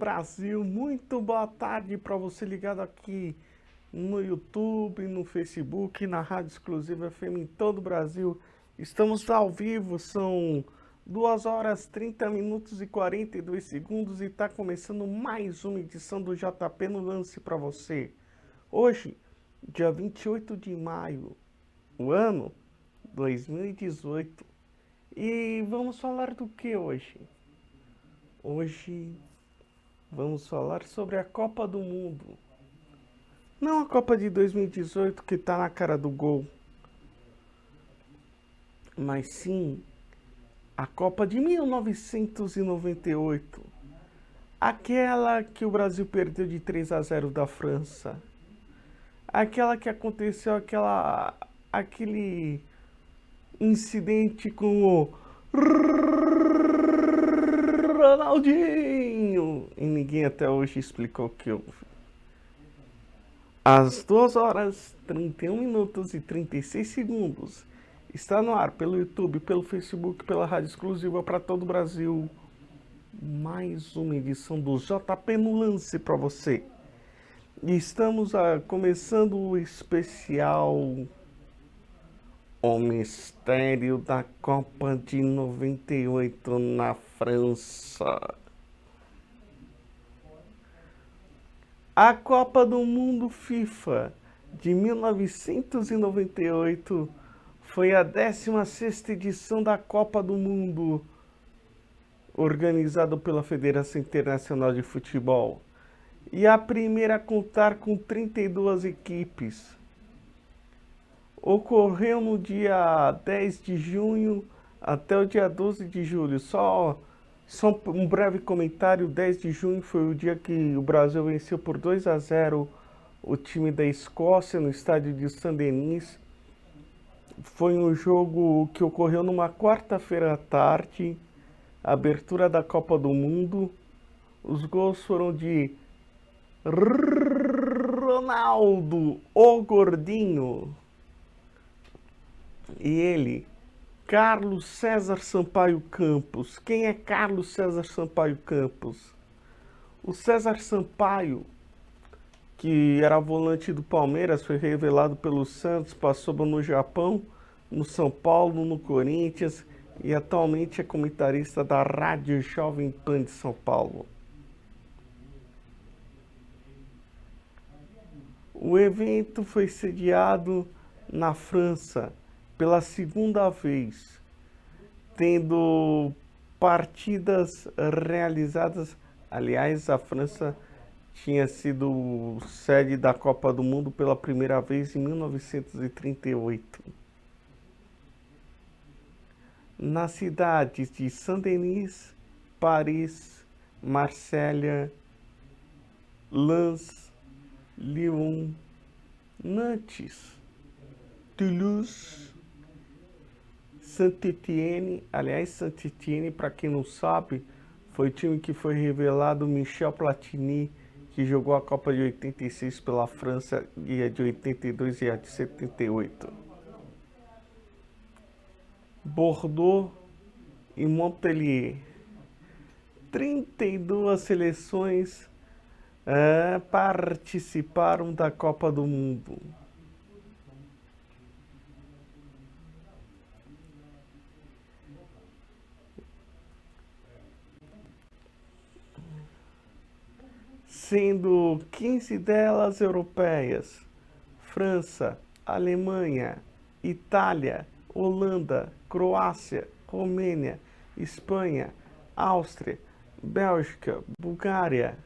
Brasil, muito boa tarde para você ligado aqui no YouTube, no Facebook, na Rádio Exclusiva FM em todo o Brasil. Estamos ao vivo, são 2 horas 30 minutos e 42 segundos e está começando mais uma edição do JP no Lance para você. Hoje, dia 28 de maio, o ano 2018. E vamos falar do que hoje? Hoje vamos falar sobre a Copa do Mundo. Não a Copa de 2018 que tá na cara do gol, mas sim a Copa de 1998. Aquela que o Brasil perdeu de 3-0 da França. Aquela que aconteceu aquele incidente com o Ronaldinho. E ninguém até hoje explicou o que houve. Às 2 horas 31 minutos e 36 segundos. Está no ar pelo YouTube, pelo Facebook, pela Rádio Exclusiva para todo o Brasil. Mais uma edição do JP no Lance para você. E estamos começando o especial O Mistério da Copa de 98 na França. A Copa do Mundo FIFA de 1998 foi a 16ª edição da Copa do Mundo, organizada pela Federação Internacional de Futebol, e a primeira a contar com 32 equipes. Ocorreu no dia 10 de junho até o dia 12 de julho. Só um breve comentário: 10 de junho foi o dia que o Brasil venceu por 2-0 o time da Escócia no estádio de Saint-Denis. Foi um jogo que ocorreu numa quarta-feira à tarde, abertura da Copa do Mundo. Os gols foram de Ronaldo, o Gordinho, e ele, Carlos César Sampaio Campos. Quem é Carlos César Sampaio Campos? O César Sampaio, que era volante do Palmeiras, foi revelado pelo Santos, passou no Japão, no São Paulo, no Corinthians e atualmente é comentarista da Rádio Jovem Pan de São Paulo. O evento foi sediado na França pela segunda vez, tendo partidas realizadas. Aliás, a França tinha sido sede da Copa do Mundo pela primeira vez em 1938. Nas cidades de Saint-Denis, Paris, Marselha, Lens, Lyon, Nantes, Toulouse, Saint-Étienne. Aliás, Saint-Étienne, para quem não sabe, foi o time que foi revelado Michel Platini, que jogou a Copa de 86 pela França, e a de 82 e a de 78. Bordeaux e Montpellier. 32 seleções participaram da Copa do Mundo. Sendo 15 delas europeias: França, Alemanha, Itália, Holanda, Croácia, Romênia, Espanha, Áustria, Bélgica, Bulgária,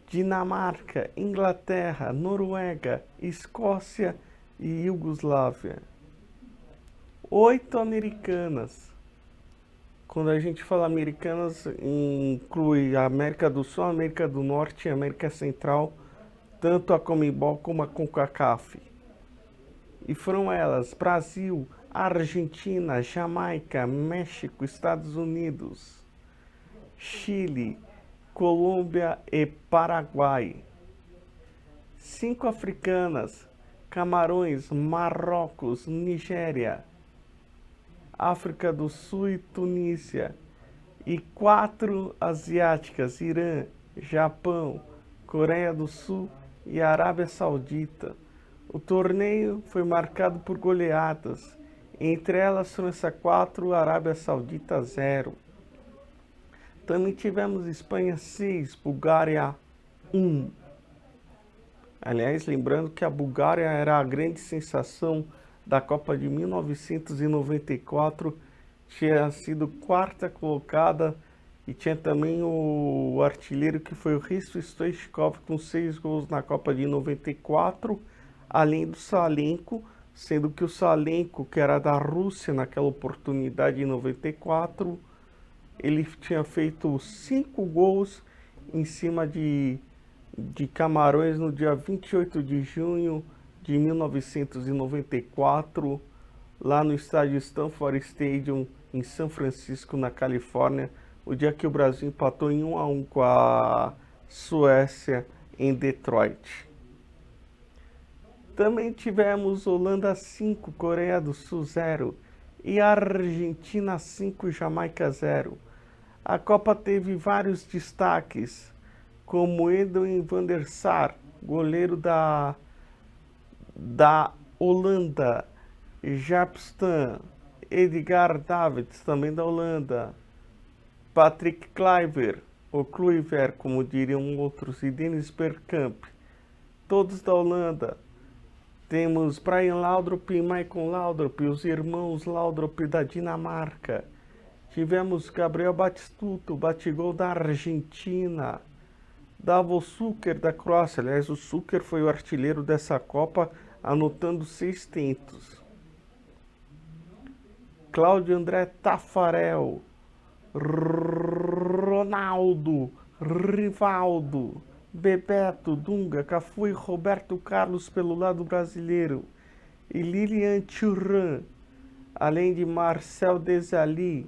Dinamarca, Inglaterra, Noruega, Escócia e Iugoslávia. 8 americanas. Quando a gente fala americanas, inclui a América do Sul, a América do Norte e a América Central, tanto a Conmebol como a CONCACAF. E foram elas: Brasil, Argentina, Jamaica, México, Estados Unidos, Chile, Colômbia e Paraguai. 5 africanas: Camarões, Marrocos, Nigéria, África do Sul e Tunísia. e 4 asiáticas: Irã, Japão, Coreia do Sul e Arábia Saudita. O torneio foi marcado por goleadas, entre elas França 4, Arábia Saudita 0. Também tivemos Espanha 6, Bulgária 1. Aliás, lembrando que a Bulgária era a grande sensação da Copa de 1994, tinha sido quarta colocada e tinha também o artilheiro que foi o Hristo Stoichkov com 6 gols na Copa de 94, além do Salenko, sendo que o Salenko, que era da Rússia naquela oportunidade em 94, ele tinha feito 5 gols em cima de Camarões no dia 28 de junho de 1994, lá no estádio Stanford Stadium, em São Francisco, na Califórnia, o dia que o Brasil empatou em 1-1 com a Suécia em Detroit. Também tivemos Holanda 5, Coreia do Sul 0 e Argentina 5, Jamaica 0. A Copa teve vários destaques, como Edwin van der Sar, goleiro da Holanda, Jaap Stam, Edgar Davids, também da Holanda, Patrick Kluivert, ou Kluivert, como diriam outros, e Dennis Bergkamp, todos da Holanda. Temos Brian Laudrup e Michael Laudrup, os irmãos Laudrup da Dinamarca. Tivemos Gabriel Batistuta, o batigol da Argentina. Davor Šuker da Croácia. Aliás, o Šuker foi o artilheiro dessa Copa, anotando 6 tentos. Cláudio André Taffarel, Ronaldo, Rivaldo, Bebeto, Dunga, Cafu e Roberto Carlos pelo lado brasileiro, e Lilian Thuram, além de Marcel Desailly,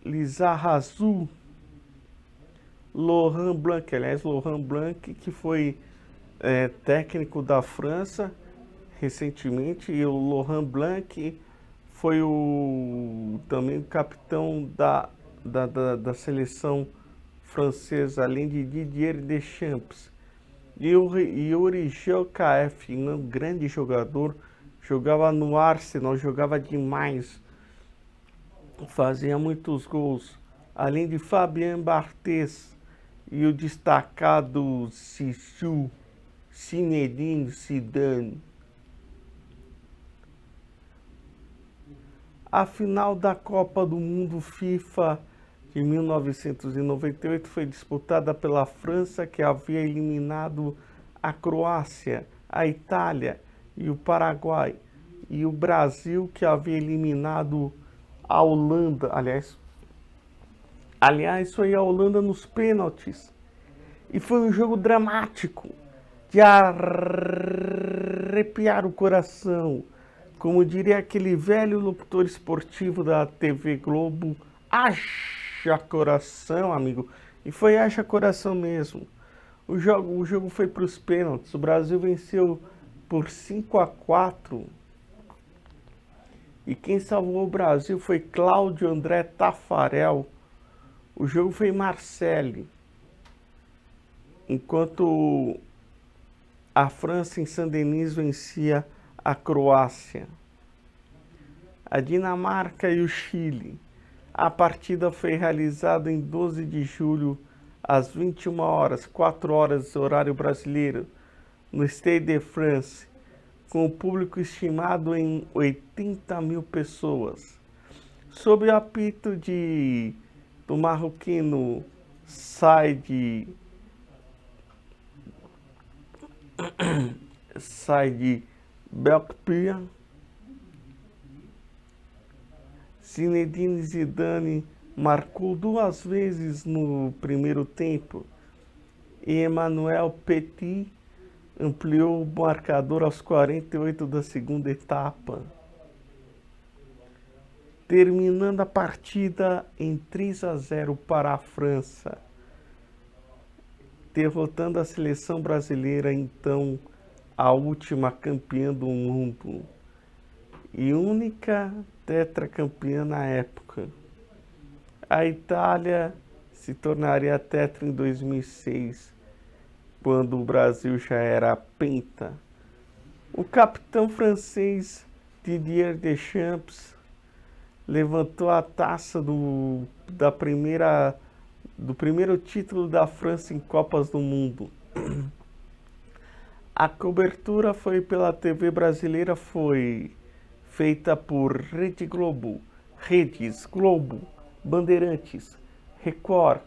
Lizarazu, Laurent Blanc, aliás, Laurent Blanc, que foi técnico da França recentemente, e o Laurent Blanc foi também capitão da seleção francesa, além de Didier Deschamps. E o Yuri Gelkaeff, um grande jogador, jogava no Arsenal, jogava demais, fazia muitos gols, além de Fabien Barthez e o destacado Zinedine Zidane. A final da Copa do Mundo FIFA de 1998 foi disputada pela França, que havia eliminado a Croácia, a Itália e o Paraguai, e o Brasil, que havia eliminado a Holanda. Aliás, foi a Holanda nos pênaltis. E foi um jogo dramático, de arrepiar o coração. Como diria aquele velho locutor esportivo da TV Globo, haja coração, amigo. E foi haja coração mesmo. O jogo foi para os pênaltis. O Brasil venceu por 5-4. E quem salvou o Brasil foi Cláudio André Taffarel. O jogo foi em Marseille. Enquanto a França em Saint-Denis vencia a Croácia, a Dinamarca e o Chile. A partida foi realizada em 12 de julho, às 21 horas, 4 horas, horário brasileiro, no Stade de France, com o público estimado em 80 mil pessoas, sob o apito do marroquino Said Belkbia. Zinedine Zidane marcou 2 vezes no primeiro tempo e Emmanuel Petit ampliou o marcador aos 48 da segunda etapa, terminando a partida em 3-0 para a França, derrotando a seleção brasileira, então a última campeã do mundo. e única tetracampeã na época. A Itália se tornaria tetra em 2006, quando o Brasil já era penta. O capitão francês Didier Deschamps levantou a taça do primeiro título da França em Copas do Mundo. A cobertura foi pela TV brasileira, foi feita por Rede Globo, Redes Globo, Bandeirantes, Record,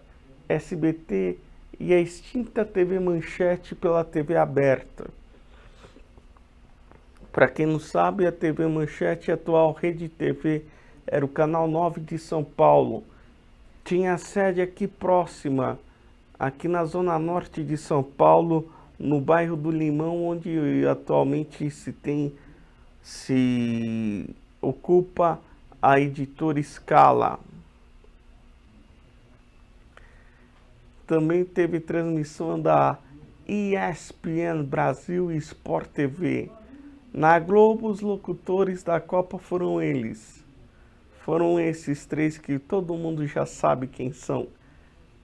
SBT e a extinta TV Manchete pela TV aberta. Para quem não sabe, a TV Manchete, a atual Rede TV, era o canal 9 de São Paulo. Tinha sede aqui próxima, aqui na zona norte de São Paulo, no bairro do Limão, onde atualmente se ocupa a editora Scala. Também teve transmissão da ESPN Brasil e Sport TV. Na Globo, os locutores da Copa foram eles. Foram esses três que todo mundo já sabe quem são: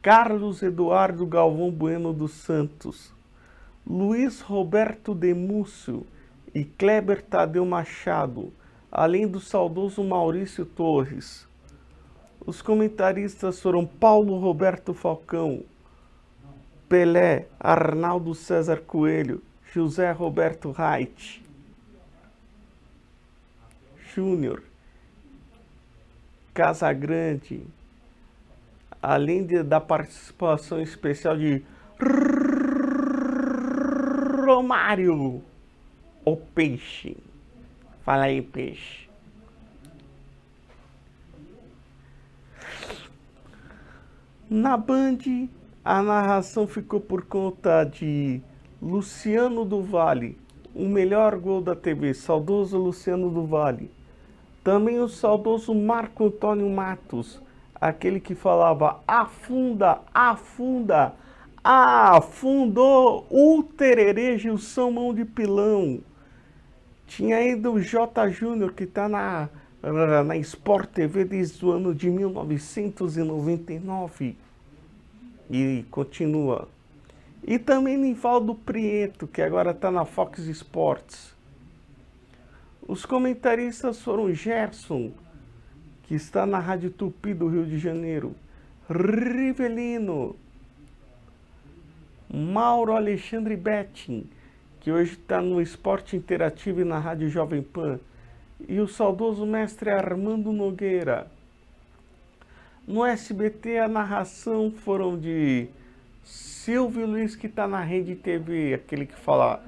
Carlos Eduardo Galvão Bueno dos Santos, Luiz Roberto Demúcio e Kleber Tadeu Machado, além do saudoso Maurício Torres. Os comentaristas foram Paulo Roberto Falcão, Pelé, Arnaldo César Coelho, José Roberto Reit Júnior, Casagrande, além da participação especial de Romário, o Peixe. Fala aí, Peixe. Na Band, a narração ficou por conta de Luciano do Vale, o melhor gol da TV, saudoso Luciano do Vale. Também o saudoso Marco Antônio Matos, aquele que falava afunda, afunda, afundou o Tererê Gilson Mão de Pilão. Tinha ainda o J. Júnior, que está na Sport TV desde o ano de 1999 e continua. E também Nivaldo Prieto, que agora está na Fox Sports. Os comentaristas foram Gerson, que está na Rádio Tupi do Rio de Janeiro, Rivelino, Mauro Alexandre Betting, que hoje está no Esporte Interativo e na Rádio Jovem Pan, e o saudoso mestre Armando Nogueira. No SBT, a narração foram de Silvio Luiz, que está na Rede TV, aquele que fala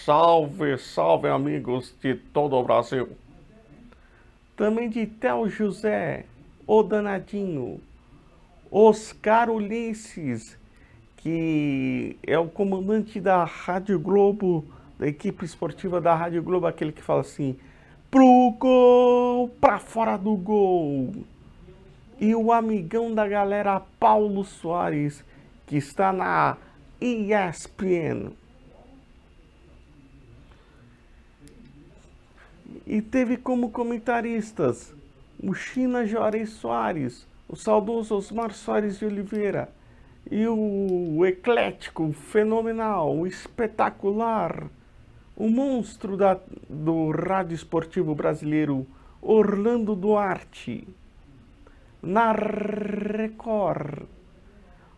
salve, salve amigos de todo o Brasil. Também de Theo José, o Danadinho, Oscar Ulisses, que é o comandante da Rádio Globo, da equipe esportiva da Rádio Globo, aquele que fala assim, pro gol, pra fora do gol. E o amigão da galera, Paulo Soares, que está na ESPN. E teve como comentaristas o China Juarez Soares, o saudoso Osmar Soares de Oliveira, e o eclético, o fenomenal, o espetacular, o monstro do rádio esportivo brasileiro, Orlando Duarte. Na Record,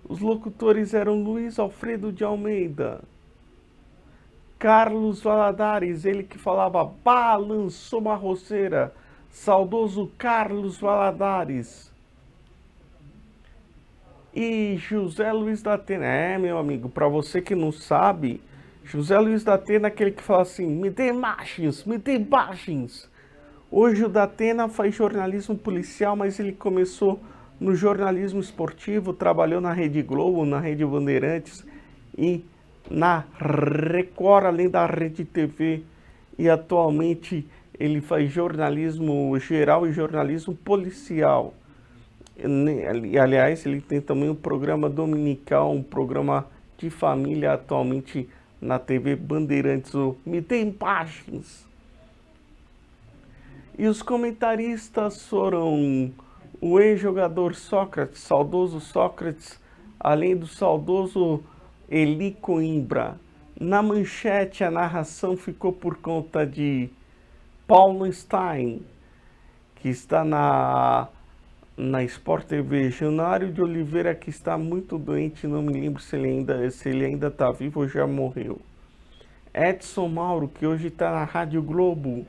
os locutores eram Luiz Alfredo de Almeida, Carlos Valadares, ele que falava balançou uma roceira, saudoso Carlos Valadares. E José Luiz da Atena, meu amigo, para você que não sabe, José Luiz da Atena é aquele que fala assim, me dê imagens, me dê imagens. Hoje o da Atena faz jornalismo policial, mas ele começou no jornalismo esportivo, trabalhou na Rede Globo, na Rede Bandeirantes e na Record, além da Rede TV, e atualmente ele faz jornalismo geral e jornalismo policial. E, aliás, ele tem também um programa dominical, um programa de família atualmente na TV Bandeirantes, o Me Dê Imagens. E os comentaristas foram o ex-jogador Sócrates, saudoso Sócrates, além do saudoso Eli Coimbra. Na manchete, a narração ficou por conta de Paulo Stein, que está na Sport TV. Janário de Oliveira, que está muito doente, não me lembro se ele ainda está vivo ou já morreu. Edson Mauro, que hoje está na Rádio Globo,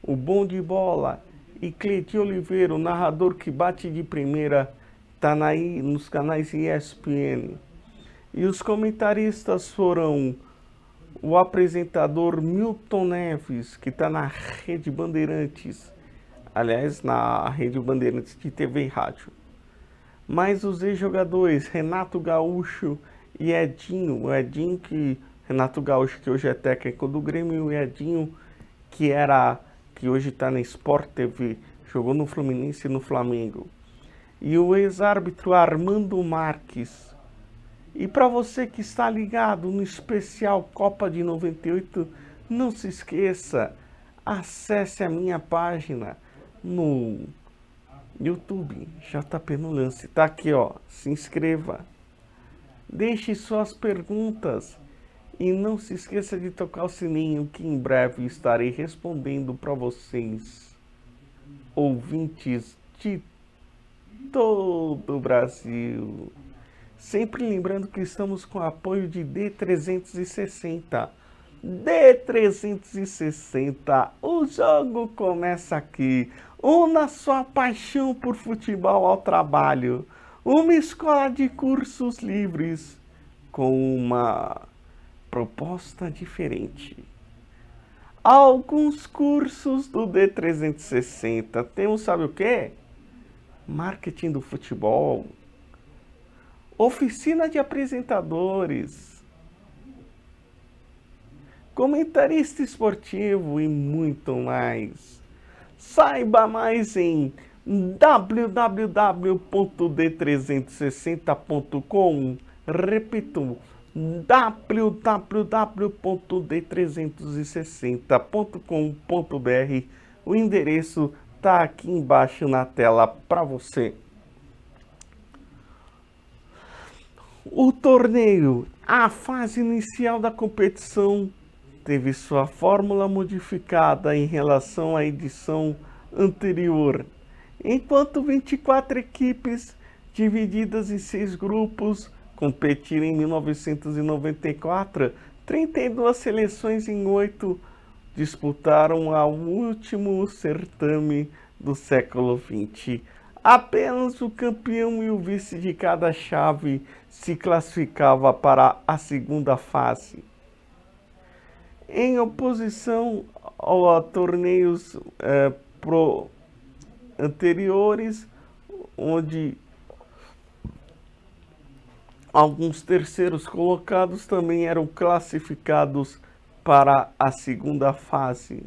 o Bom de Bola. E Cleiton Oliveira, o narrador que bate de primeira, está nos canais ESPN. E os comentaristas foram o apresentador Milton Neves, que está na Rede Bandeirantes, aliás, na Rede Bandeirantes de TV e Rádio. Mas os ex-jogadores Renato Gaúcho e Edinho, Renato Gaúcho, que hoje é técnico do Grêmio, e o Edinho, que hoje está na Sport TV, jogou no Fluminense e no Flamengo. E o ex-árbitro Armando Marques. E para você que está ligado no especial Copa de 98, não se esqueça, acesse a minha página no YouTube, JP no Lance, tá aqui ó, se inscreva, deixe suas perguntas e não se esqueça de tocar o sininho que em breve estarei respondendo para vocês, ouvintes de todo o Brasil. Sempre lembrando que estamos com apoio de D360. D360, o jogo começa aqui. Una sua paixão por futebol ao trabalho. Uma escola de cursos livres com uma proposta diferente. Alguns cursos do D360 temos, sabe o quê? Marketing do futebol, oficina de apresentadores, comentarista esportivo e muito mais. Saiba mais em www.d360.com. Repito, www.d360.com.br. O endereço está aqui embaixo na tela para você. O torneio, a fase inicial da competição, teve sua fórmula modificada em relação à edição anterior. Enquanto 24 equipes, divididas em 6 grupos, competiram em 1994, 32 seleções em 8 disputaram ao último certame do século XX. Apenas o campeão e o vice de cada chave se classificava para a segunda fase. Em oposição a torneios anteriores, onde alguns terceiros colocados também eram classificados para a segunda fase.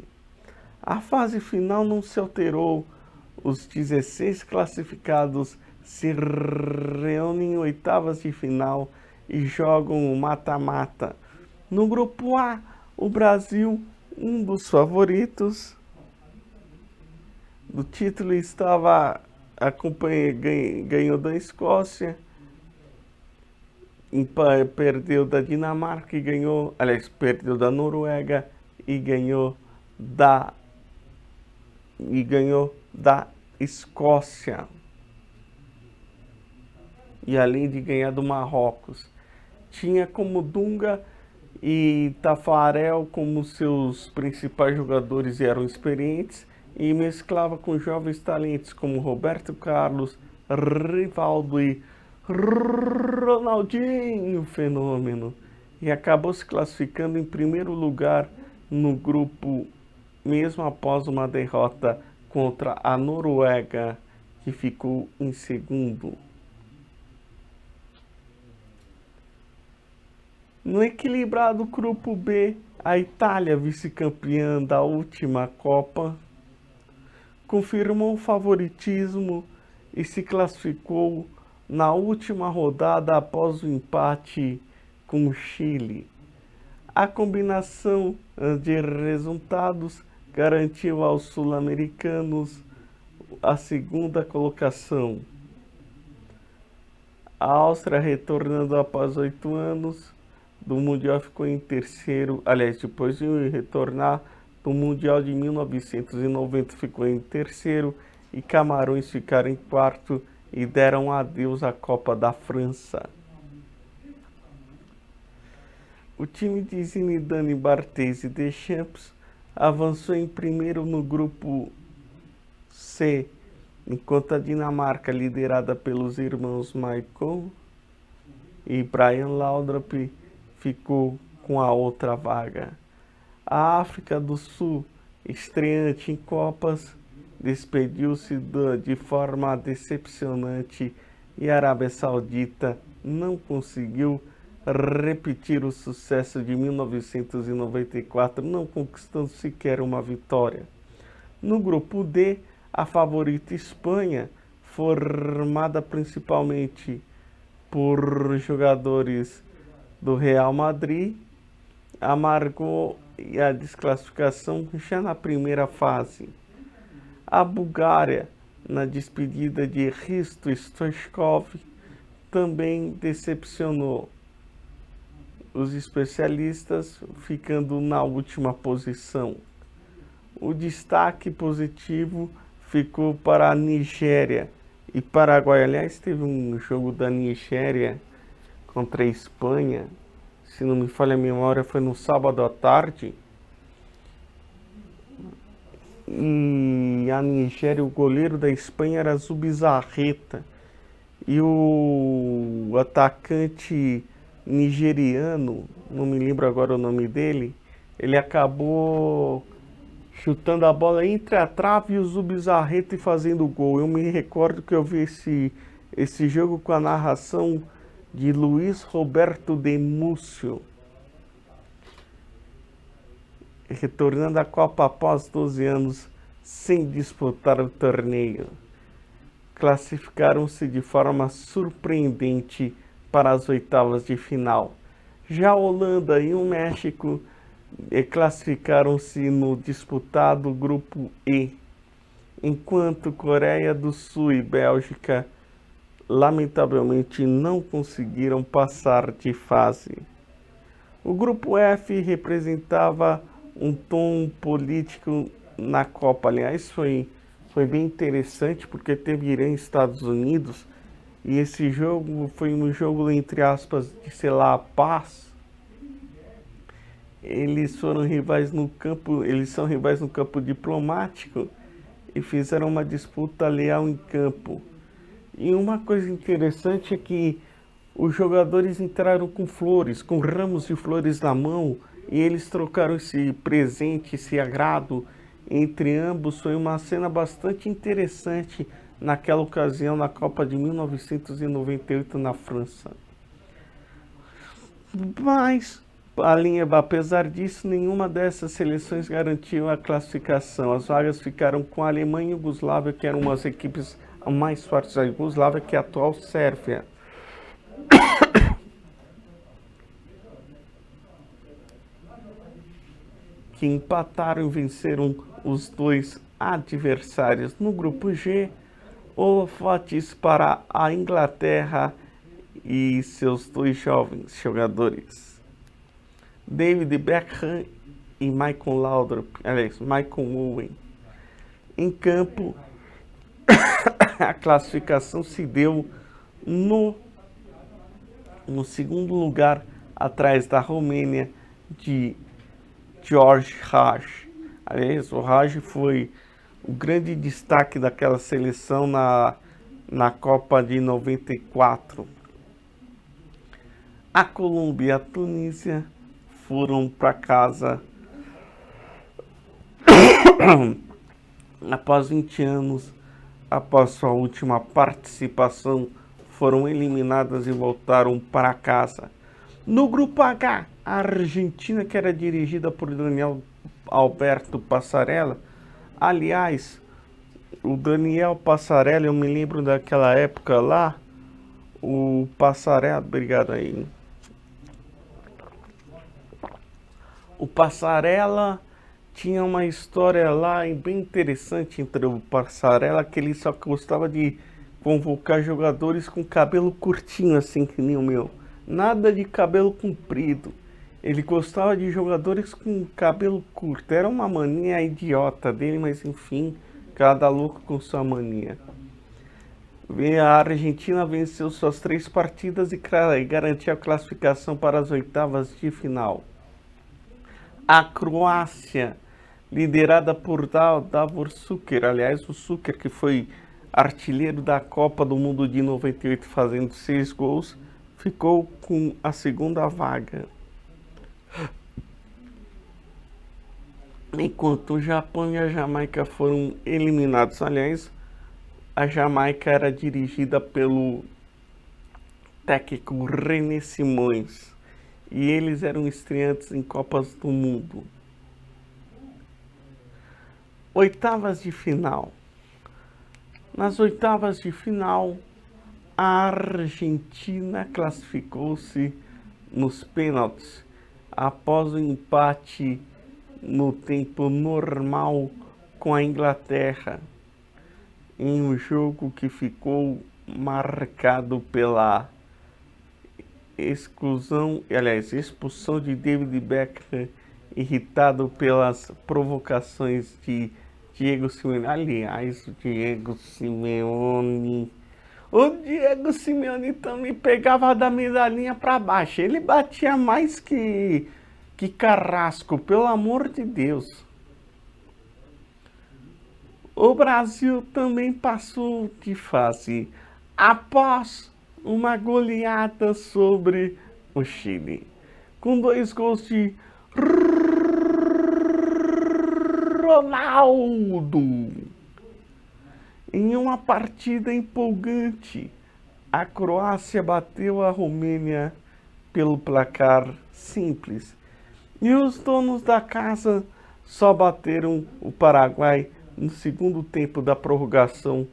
A fase final não se alterou. Os 16 classificados se reúnem em oitavas de final e jogam o mata-mata. No grupo A, o Brasil, um dos favoritos do título, ganhou da Escócia, perdeu da Dinamarca e perdeu da Noruega e ganhou da Escócia. E além de ganhar do Marrocos, tinha como Dunga e Tafarel como seus principais jogadores, e eram experientes, e mesclava com jovens talentos como Roberto Carlos, Rivaldo e Ronaldinho Fenômeno, e acabou se classificando em primeiro lugar no grupo, mesmo após uma derrota contra a Noruega, que ficou em segundo. No equilibrado grupo B, a Itália, vice-campeã da última Copa, confirmou o favoritismo e se classificou na última rodada após o empate com o Chile. A combinação de resultados garantiu aos sul-americanos a segunda colocação. A Áustria, retornando após 8 anos do Mundial, ficou em terceiro. Aliás, depois de retornar do Mundial de 1990, ficou em terceiro. E Camarões ficaram em quarto e deram adeus à Copa da França. O time de Zinedine, Barthez e Deschamps avançou em primeiro no grupo C, enquanto a Dinamarca, liderada pelos irmãos Michael e Brian Laudrup, ficou com a outra vaga. A África do Sul, estreante em Copas, despediu-se de forma decepcionante e a Arábia Saudita não conseguiu repetir o sucesso de 1994, não conquistando sequer uma vitória. No grupo D, a favorita Espanha, formada principalmente por jogadores do Real Madrid, amargou a desclassificação já na primeira fase. A Bulgária, na despedida de Hristo Stoichkov, também decepcionou os especialistas, ficando na última posição. O destaque positivo ficou para a Nigéria e Paraguai. Aliás, teve um jogo da Nigéria contra a Espanha, se não me falha a memória, foi no sábado à tarde. E a Nigéria, o goleiro da Espanha era Zubizarreta. E o atacante nigeriano, não me lembro agora o nome dele, ele acabou chutando a bola entre a trave e o Zubizarreta e fazendo o gol. Eu me recordo que eu vi esse jogo com a narração de Luiz Roberto de Múcio, retornando à Copa após 12 anos sem disputar o torneio. Classificaram-se de forma surpreendente para as oitavas de final. Já a Holanda e o México classificaram-se no disputado grupo E, enquanto Coreia do Sul e Bélgica lamentavelmente não conseguiram passar de fase. O grupo F representava um tom político na Copa. Aliás, foi bem interessante porque teve Irã e Estados Unidos, e esse jogo foi um jogo, entre aspas, de selar a paz. Eles foram rivais no campo, eles são rivais no campo diplomático e fizeram uma disputa leal em campo. E uma coisa interessante é que os jogadores entraram com flores, com ramos de flores na mão, e eles trocaram esse presente, esse agrado entre ambos. Foi uma cena bastante interessante naquela ocasião, na Copa de 1998 na França. Mas, apesar disso, nenhuma dessas seleções garantiu a classificação. As vagas ficaram com a Alemanha e a Iugoslávia, que eram as equipes mais fortes da Iugoslávia, que é a atual Sérvia. Que empataram e venceram os dois adversários. No grupo G, holofotes para a Inglaterra e seus dois jovens jogadores, David Beckham e Michael Laudrup, aliás, Michael Owen. Em campo, a classificação se deu no segundo lugar, atrás da Romênia, de George Hage. Aliás, o Hage foi o grande destaque daquela seleção na Copa de 94. A Colômbia e a Tunísia foram para casa após 20 anos, após sua última participação, foram eliminadas e voltaram para casa. No grupo H, a Argentina, que era dirigida por Daniel Alberto Passarella. Aliás, o Daniel Passarella, eu me lembro daquela época lá, o Passarella, obrigado aí. O Passarella tinha uma história lá bem interessante entre o Passarella, que ele só gostava de convocar jogadores com cabelo curtinho, assim que nem o meu. Nada de cabelo comprido. Ele gostava de jogadores com cabelo curto. Era uma mania idiota dele, mas enfim, cada louco com sua mania. A Argentina venceu suas 3 partidas e garantiu a classificação para as oitavas de final. A Croácia, liderada por Davor Šuker, aliás, o Šuker que foi artilheiro da Copa do Mundo de 98 fazendo 6 gols, ficou com a segunda vaga. Enquanto o Japão e a Jamaica foram eliminados. Aliás, a Jamaica era dirigida pelo técnico René Simões e eles eram estreantes em Copas do Mundo. Oitavas de final. Nas oitavas de final, a Argentina classificou-se nos pênaltis após o empate no tempo normal com a Inglaterra, em um jogo que ficou marcado pela expulsão de David Beckham, irritado pelas provocações de Diego Simeone. Aliás, o Diego Simeone também pegava da medalhinha para baixo. Ele batia mais que Carrasco, pelo amor de Deus. O Brasil também passou de fase após uma goleada sobre o Chile, com 2 gols de Ronaldo. Em uma partida empolgante, a Croácia bateu a Romênia pelo placar simples e os donos da casa só bateram o Paraguai no segundo tempo da prorrogação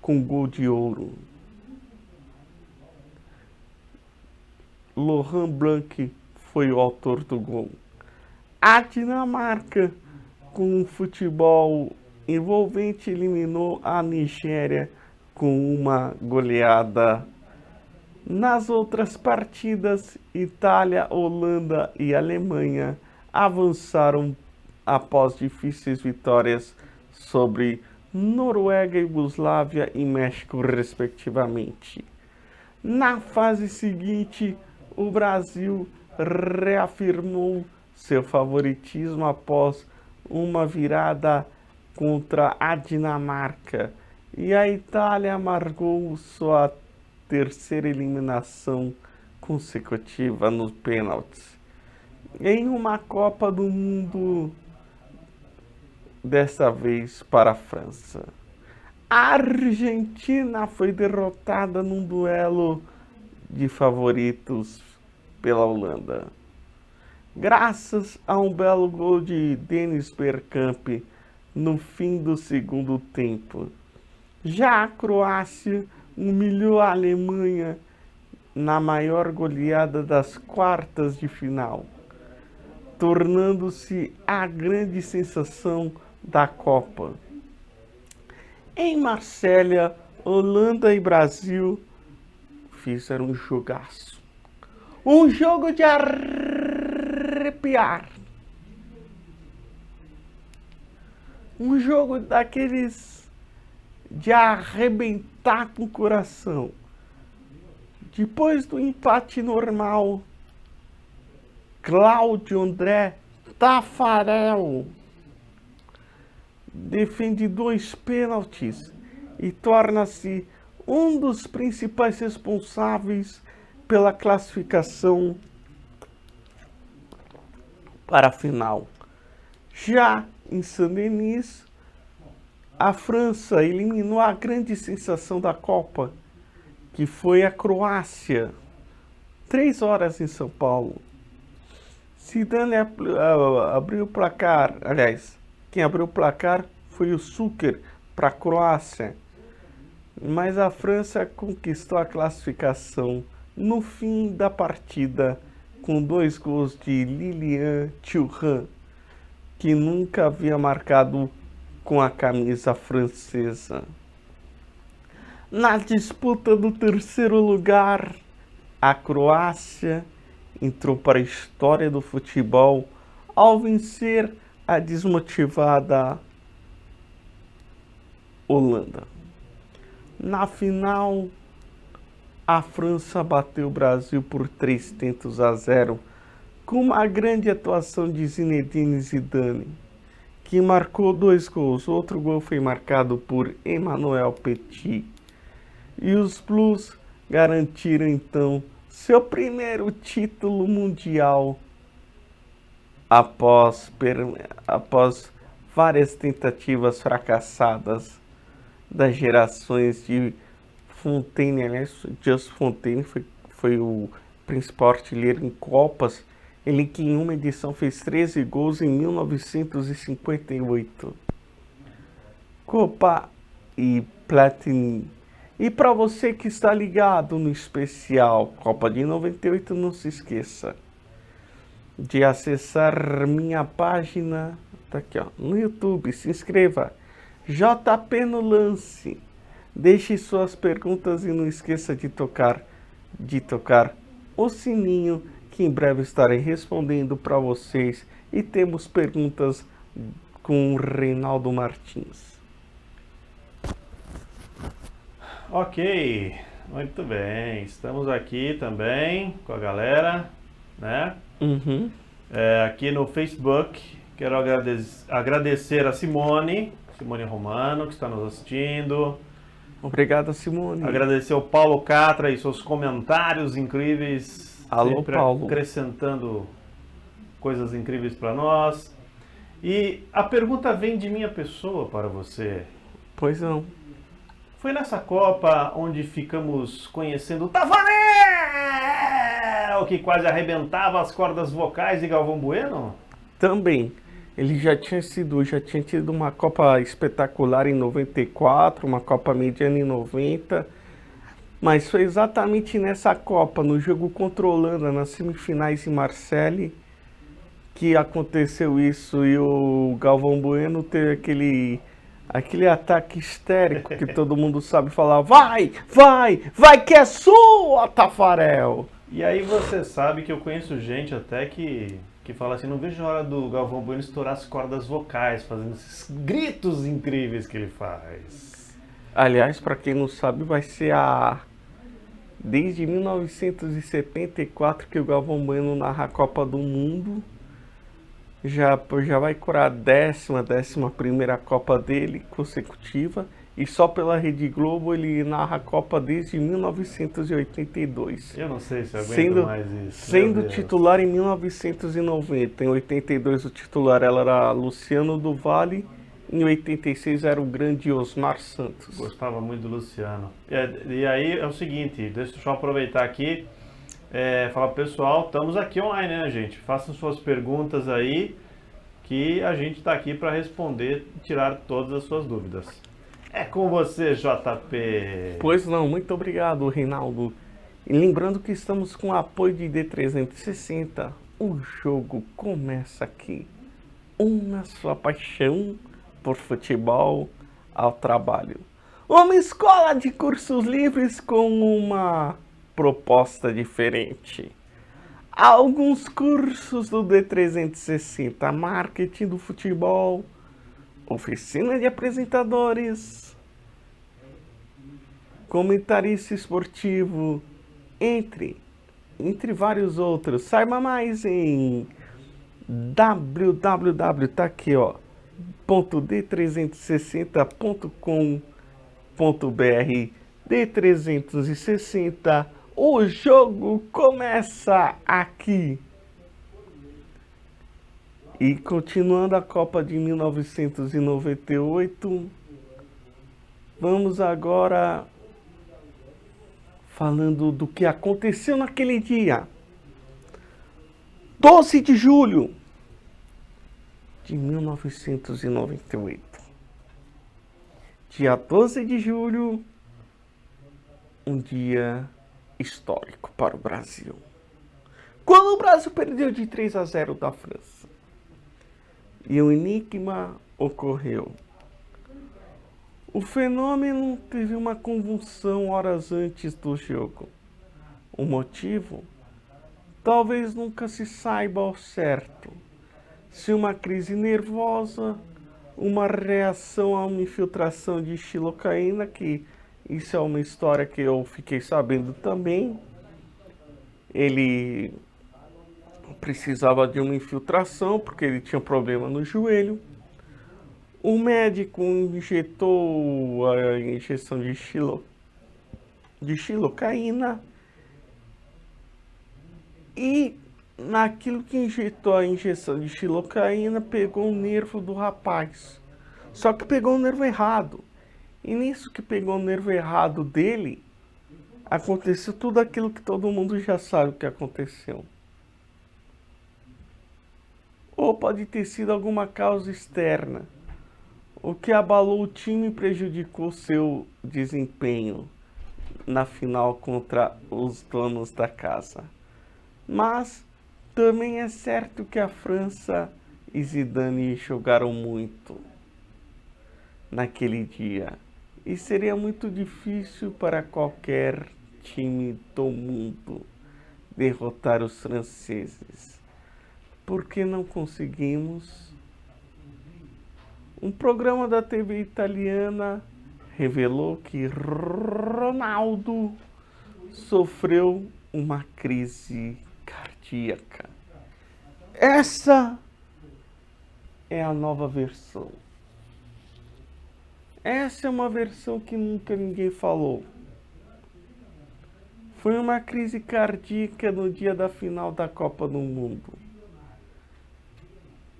com gol de ouro. Laurent Blanc foi o autor do gol. A Dinamarca, com um futebol envolvente, eliminou a Nigéria com uma goleada. Nas outras partidas, Itália, Holanda e Alemanha avançaram após difíceis vitórias sobre Noruega, Iugoslávia e México, respectivamente. Na fase seguinte, o Brasil reafirmou seu favoritismo após uma virada contra a Dinamarca, e a Itália amargou sua terceira eliminação consecutiva nos pênaltis em uma Copa do Mundo, dessa vez para a França. A Argentina foi derrotada num duelo de favoritos pela Holanda, graças a um belo gol de Dennis Bergkamp no fim do segundo tempo. Já a Croácia humilhou a Alemanha na maior goleada das quartas de final, tornando-se a grande sensação da Copa. Em Marsella, Holanda e Brasil fizeram um jogaço. Um jogo de arrepiar. Um jogo daqueles de arrebentar com o coração. Depois do empate normal, Cláudio André Taffarel defende 2 pênaltis e torna-se um dos principais responsáveis pela classificação para a final. Já em Saint-Denis, a França eliminou a grande sensação da Copa, que foi a Croácia. 3 horas em São Paulo. Zidane abriu o placar. Aliás, quem abriu o placar foi o Šuker para a Croácia. Mas a França conquistou a classificação no fim da partida com 2 gols de Lilian Thuram que nunca havia marcado com a camisa francesa. Na disputa do terceiro lugar, a Croácia entrou para a história do futebol ao vencer a desmotivada Holanda. Na final, a França bateu o Brasil por 3-0, com uma grande atuação de Zinedine Zidane, que marcou 2 gols. Outro gol foi marcado por Emmanuel Petit. E os Blues garantiram então seu primeiro título mundial após várias tentativas fracassadas das gerações de Fontaine. Aliás, Just Fontaine foi o principal artilheiro em Copas. Ele que em uma edição fez 13 gols em 1958. Copa e Platini. E para você que está ligado no especial Copa de 98, não se esqueça de acessar minha página, tá aqui ó, no YouTube, se inscreva, JP no Lance, deixe suas perguntas e não esqueça de tocar o sininho, que em breve estarei respondendo para vocês, e temos perguntas com o Reinaldo Martins. Ok, muito bem, estamos aqui também com a galera, né? Aqui no Facebook, quero agradecer a Simone Romano, que está nos assistindo. Obrigado, Simone. Agradecer ao Paulo Catra e seus comentários incríveis. Alô, Paulo. Acrescentando coisas incríveis para nós. E a pergunta vem de minha pessoa para você. Pois não. Foi nessa Copa onde ficamos conhecendo o Tafarel, que quase arrebentava as cordas vocais de Galvão Bueno? Também. Ele já tinha tido uma Copa espetacular em 94, uma Copa mediana em 90, mas foi exatamente nessa Copa, no jogo contra a Holanda, nas semifinais em Marseille, que aconteceu isso, e o Galvão Bueno teve aquele ataque histérico que todo mundo sabe falar: vai que é sua, Tafarel! E aí você sabe que eu conheço gente até que fala assim: não vejo a hora do Galvão Bueno estourar as cordas vocais, fazendo esses gritos incríveis que ele faz. Aliás, para quem não sabe, vai ser desde 1974 que o Galvão Bueno narra a Copa do Mundo. Já vai curar a 11ª Copa dele consecutiva, e só pela Rede Globo ele narra a Copa desde 1982. Eu não sei se eu aguento mais isso. Sendo titular em 1990. Em 82 o titular era Luciano do Vale, em 86 era o grande Osmar Santos. Gostava muito do Luciano. E aí é o seguinte, deixa eu aproveitar aqui. Falar pro pessoal, estamos aqui online, né, gente? Façam suas perguntas aí, que a gente está aqui para responder e tirar todas as suas dúvidas. É com você, JP. Pois não, muito obrigado, Reinaldo. E lembrando que estamos com o apoio de D360. O jogo começa aqui. Una sua paixão por futebol ao trabalho. Uma escola de cursos livres com uma proposta diferente. Alguns cursos do D360: marketing do futebol, oficina de apresentadores, comentarista esportivo, entre vários outros. Saiba mais em www, tá aqui ó, .d360.com.br. D360, o jogo começa aqui. E continuando a Copa de 1998, vamos agora falando do que aconteceu naquele dia. 12 de julho de 1998. Dia 12 de julho, um dia histórico para o Brasil. Quando o Brasil perdeu de 3-0 da França. e o enigma ocorreu. O fenômeno teve uma convulsão horas antes do jogo. O motivo? Talvez nunca se saiba ao certo. Se uma crise nervosa, uma reação a uma infiltração de xilocaína, que isso é uma história que eu fiquei sabendo também. Ele precisava de uma infiltração porque ele tinha um problema no joelho. O médico injetou a injeção de xilocaína e naquilo que injetou a injeção de xilocaína pegou o nervo do rapaz. Só que pegou o nervo errado. E nisso que pegou o nervo errado dele, aconteceu tudo aquilo que todo mundo já sabe que aconteceu. Ou pode ter sido alguma causa externa, o que abalou o time e prejudicou seu desempenho na final contra os donos da casa. Mas também é certo que a França e Zidane jogaram muito naquele dia. E seria muito difícil para qualquer time do mundo derrotar os franceses. Porque não conseguimos? Um programa da TV italiana revelou que Ronaldo sofreu uma crise cardíaca. Essa é a nova versão. Essa é uma versão que nunca ninguém falou. Foi uma crise cardíaca no dia da final da Copa do Mundo.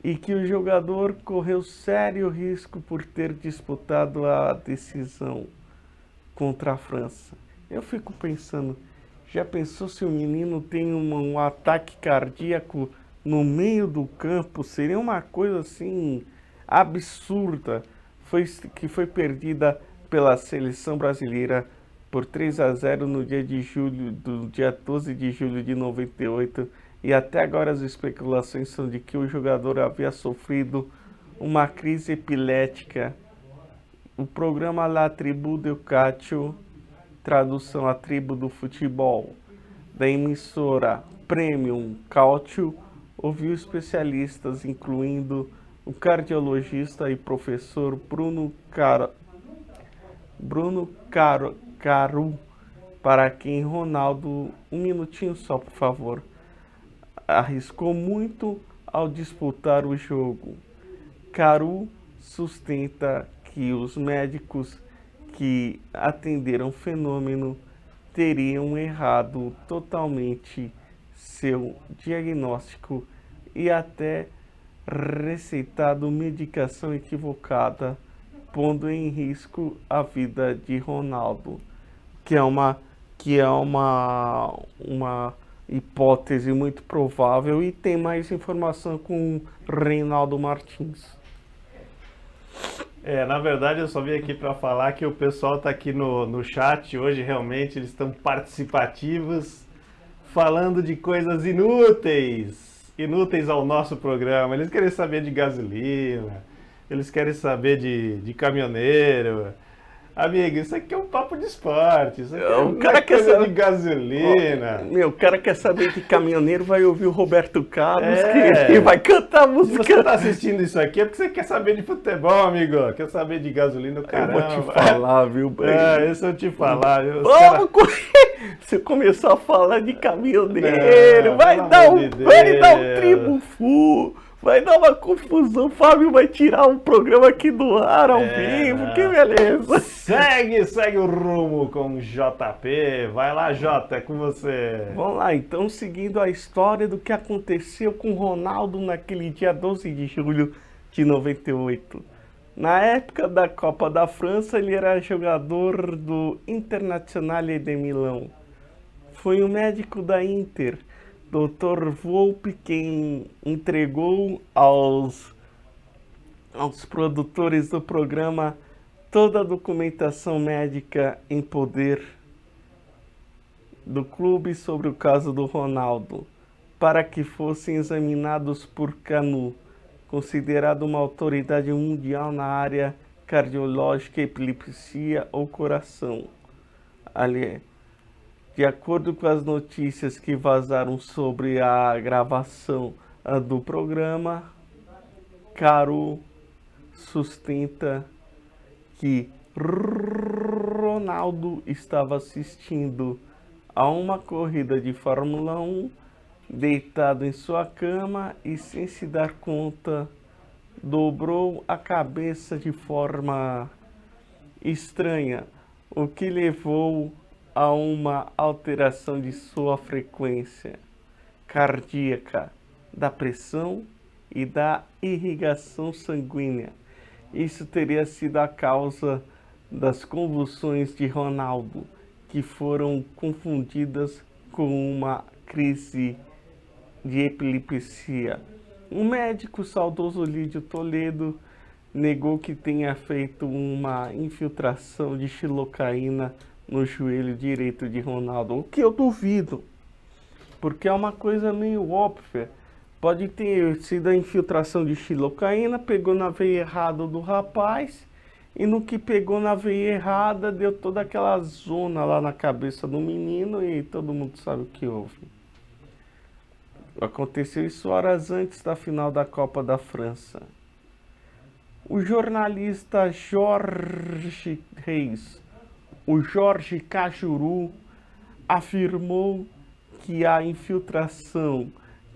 E que o jogador correu sério risco por ter disputado a decisão contra a França. Eu fico pensando, já pensou se o menino tem um ataque cardíaco no meio do campo? Seria uma coisa assim absurda. Que foi perdida pela seleção brasileira por 3-0 no dia de julho, do dia 12 de julho de 98. E até agora as especulações são de que o jogador havia sofrido uma crise epilética. O programa La Tribu del Calcio, tradução a tribo do futebol, da emissora Premium Calcio, ouviu especialistas, incluindo o cardiologista e professor Bruno Caru, para quem Ronaldo, um minutinho só por favor, arriscou muito ao disputar o jogo. Caru sustenta que os médicos que atenderam o fenômeno teriam errado totalmente seu diagnóstico e até receitado medicação equivocada, pondo em risco a vida de Ronaldo, que é uma hipótese muito provável. E tem mais informação com Reinaldo Martins. Na verdade eu só vim aqui para falar que o pessoal está aqui no chat hoje, realmente eles estão participativos, falando de coisas inúteis ao nosso programa. Eles querem saber de gasolina, eles querem saber de caminhoneiro. Amigo, isso aqui é um papo de esporte, isso aqui O cara quer saber de gasolina. O cara quer saber de caminhoneiro, vai ouvir o Roberto Carlos, que vai cantar música. Se você tá assistindo isso aqui é porque você quer saber de futebol, amigo. Quer saber de gasolina, caramba. Eu vou te falar, viu, Isso eu te falar. Vamos correr. Se começar a falar de caminhoneiro, vai dar um tribufu. Vai dar uma confusão, o Fábio vai tirar um programa aqui do ar ao vivo, que beleza. Segue o rumo com o JP, vai lá Jota, é com você. Vamos lá, então, seguindo a história do que aconteceu com o Ronaldo naquele dia 12 de julho de 98. Na época da Copa da França, ele era jogador do Internazionale de Milão. Foi o médico da Inter, Dr. Volpe, quem entregou aos produtores do programa toda a documentação médica em poder do clube sobre o caso do Ronaldo, para que fossem examinados por Canu, considerado uma autoridade mundial na área cardiológica, epilepsia ou coração. Ali, de acordo com as notícias que vazaram sobre a gravação do programa, Caro sustenta que Ronaldo estava assistindo a uma corrida de Fórmula 1 deitado em sua cama e, sem se dar conta, dobrou a cabeça de forma estranha, o que levou a uma alteração de sua frequência cardíaca, da pressão e da irrigação sanguínea. Isso teria sido a causa das convulsões de Ronaldo, que foram confundidas com uma crise de epilepsia. O médico saudoso Lídio Toledo negou que tenha feito uma infiltração de xilocaína no joelho direito de Ronaldo, o que eu duvido, porque é uma coisa meio óbvia. Pode ter sido a infiltração de xilocaína, pegou na veia errada do rapaz, e no que pegou na veia errada, deu toda aquela zona lá na cabeça do menino, e todo mundo sabe o que houve. Aconteceu isso horas antes da final da Copa da França. O jornalista Jorge Reis, o Jorge Cajuru, afirmou que a infiltração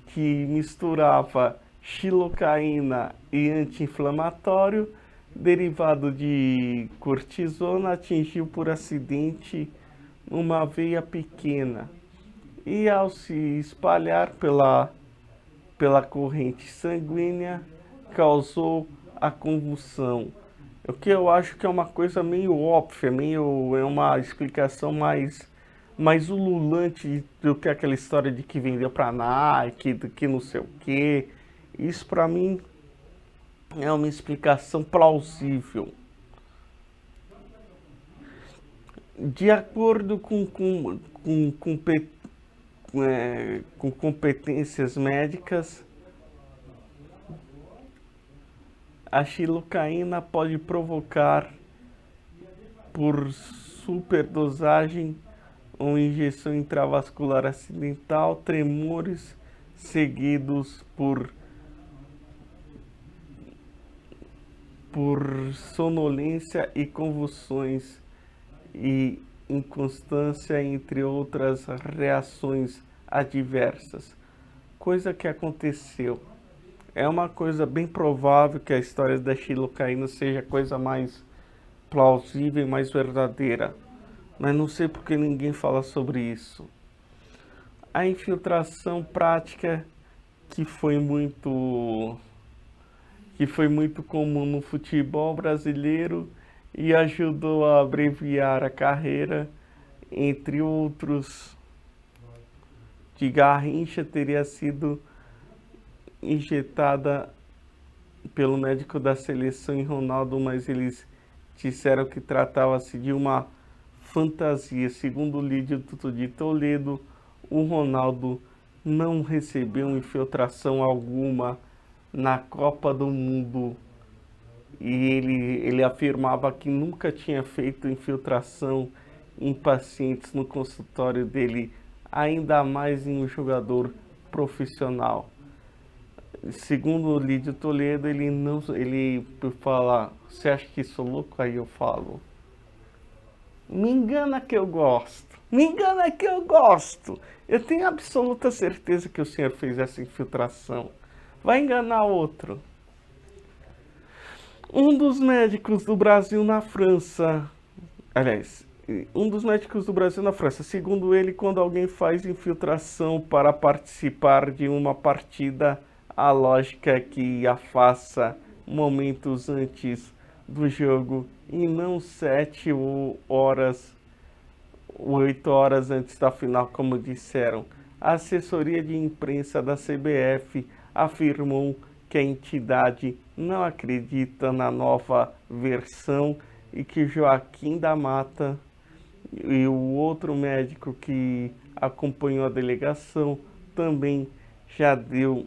que misturava xilocaína e anti-inflamatório derivado de cortisona atingiu por acidente uma veia pequena e, ao se espalhar pela corrente sanguínea, causou a convulsão. O que eu acho que é uma coisa meio óbvia, é uma explicação mais ululante do que aquela história de que vendeu para Nike, do que não sei o que. Isso para mim é uma explicação plausível. De acordo com competências médicas, a xilocaína pode provocar, por superdosagem ou injeção intravascular acidental, tremores seguidos por sonolência e convulsões e inconstância, entre outras reações adversas. Coisa que aconteceu. É uma coisa bem provável que a história da xilocaína seja a coisa mais plausível e mais verdadeira. Mas não sei porque ninguém fala sobre isso. A infiltração prática que foi muito comum no futebol brasileiro e ajudou a abreviar a carreira, entre outros, de Garrincha, teria sido injetada pelo médico da seleção em Ronaldo, mas eles disseram que tratava-se de uma fantasia. Segundo o Lídio de Toledo, o Ronaldo não recebeu infiltração alguma na Copa do Mundo e ele afirmava que nunca tinha feito infiltração em pacientes no consultório dele, ainda mais em um jogador profissional. Segundo o Lídio Toledo, ele fala: você acha que sou louco? Aí eu falo: me engana que eu gosto. Me engana que eu gosto. Eu tenho absoluta certeza que o senhor fez essa infiltração. Vai enganar outro. Um dos médicos do Brasil na França, segundo ele, quando alguém faz infiltração para participar de uma partida, a lógica é que a faça momentos antes do jogo e não 7 horas, 8 horas antes da final, como disseram. A assessoria de imprensa da CBF afirmou que a entidade não acredita na nova versão e que Joaquim da Mata e o outro médico que acompanhou a delegação também já deu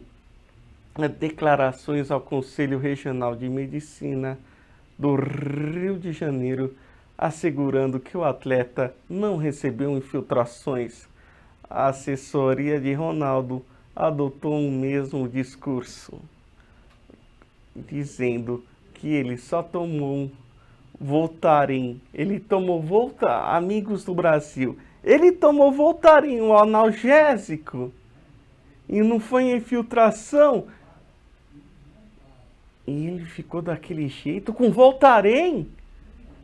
declarações ao Conselho Regional de Medicina do Rio de Janeiro, assegurando que o atleta não recebeu infiltrações. A assessoria de Ronaldo adotou o mesmo discurso, dizendo que ele só tomou Voltaren. Ele tomou amigos do Brasil. Ele tomou Voltaren, um analgésico, e não foi infiltração. E ele ficou daquele jeito com Voltaren.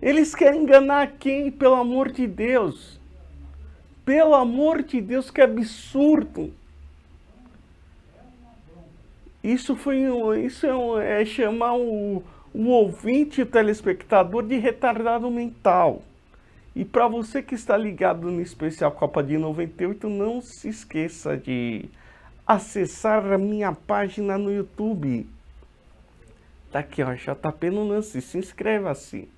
Eles querem enganar quem? Pelo amor de Deus. Pelo amor de Deus, que absurdo. Isso é chamar o ouvinte, o telespectador de retardado mental. E para você que está ligado no especial Copa de 98, não se esqueça de acessar a minha página no YouTube. Tá aqui, ó, JP no lance, se inscreva-se.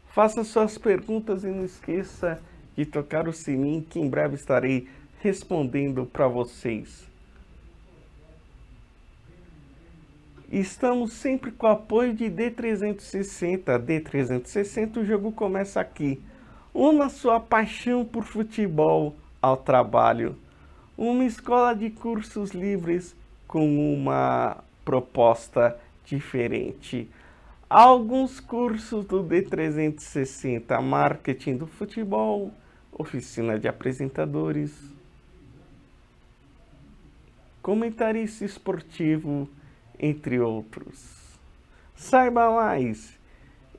Faça suas perguntas e não esqueça de tocar o sininho que em breve estarei respondendo para vocês. Estamos sempre com o apoio de D360. D360, o jogo começa aqui. Una sua paixão por futebol ao trabalho. Uma escola de cursos livres com uma proposta diferente. Alguns cursos do D360, marketing do futebol, oficina de apresentadores, comentarista esportivo, entre outros. Saiba mais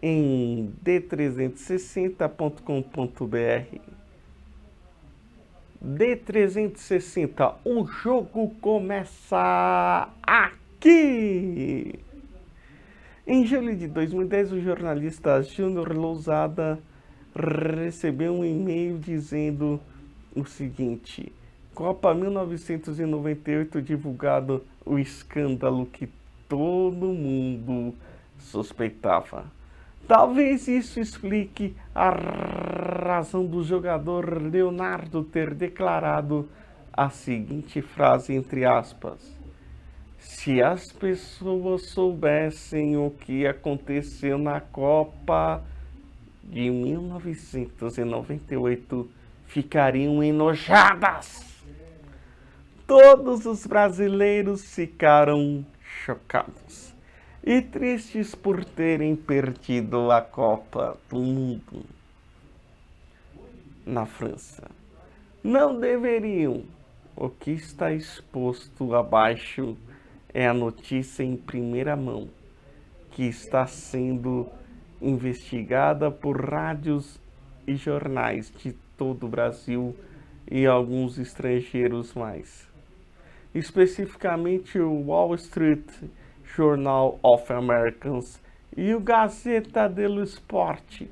em d360.com.br. D360, o jogo começa aqui! Em julho de 2010, o jornalista Júnior Lousada recebeu um e-mail dizendo o seguinte: Copa 1998, divulgado o escândalo que todo mundo suspeitava. Talvez isso explique a razão do jogador Leonardo ter declarado a seguinte frase, entre aspas: se as pessoas soubessem o que aconteceu na Copa de 1998, ficariam enojadas. Todos os brasileiros ficaram chocados e tristes por terem perdido a Copa do Mundo na França. Não deveriam. O que está exposto abaixo é a notícia em primeira mão, que está sendo investigada por rádios e jornais de todo o Brasil e alguns estrangeiros mais. Especificamente o Wall Street Journal of Americans e o Gazeta dello Sport,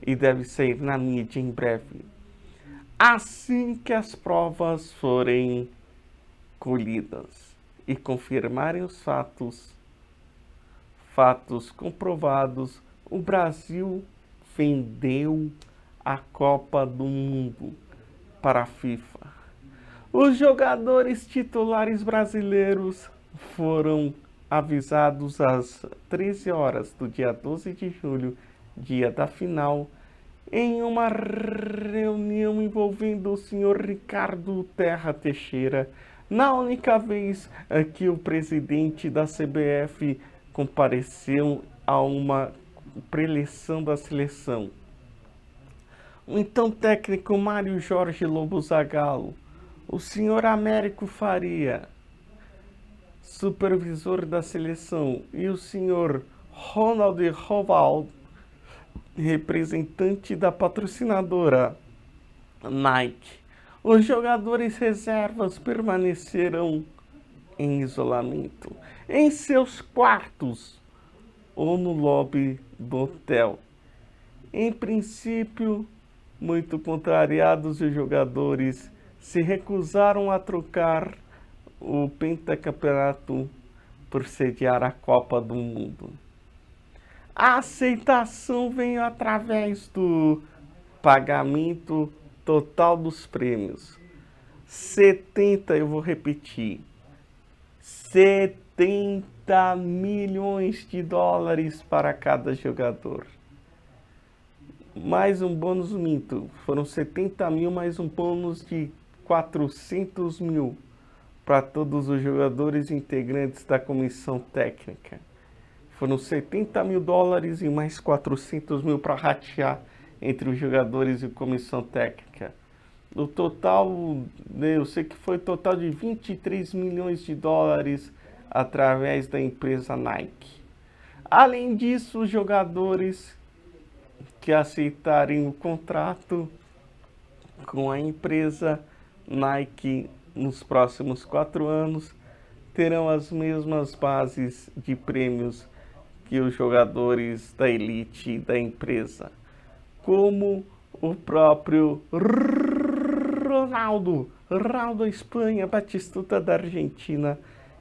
e deve sair na mídia em breve, assim que as provas forem colhidas e confirmarem os fatos comprovados. O Brasil vendeu a Copa do Mundo para a FIFA. Os jogadores titulares brasileiros foram avisados às 13 horas do dia 12 de julho, dia da final, em uma reunião envolvendo o senhor Ricardo Terra Teixeira, na única vez que o presidente da CBF compareceu a uma preleção da seleção. O então técnico Mário Jorge Lobo Zagallo, o senhor Américo Faria, supervisor da seleção, e o senhor Ronald Rovald, representante da patrocinadora Nike. Os jogadores reservas permaneceram em isolamento, em seus quartos ou no lobby do hotel. Em princípio, muito contrariados, os jogadores se recusaram a trocar o pentacampeonato por sediar a Copa do Mundo. A aceitação veio através do pagamento total dos prêmios. 70, eu vou repetir, 70 70 milhões de dólares para cada jogador. Mais um bônus minto, foram 70 mil mais um bônus de 400 mil para todos os jogadores integrantes da comissão técnica. Foram 70 mil dólares e mais 400 mil para ratear entre os jogadores e a comissão técnica. No total, eu sei que foi total de 23 milhões de dólares através da empresa Nike. Além disso, os jogadores que aceitarem o contrato com a empresa Nike nos próximos 4 anos terão as mesmas bases de prêmios que os jogadores da elite da empresa, como o próprio Ronaldo da Espanha, Batistuta da Argentina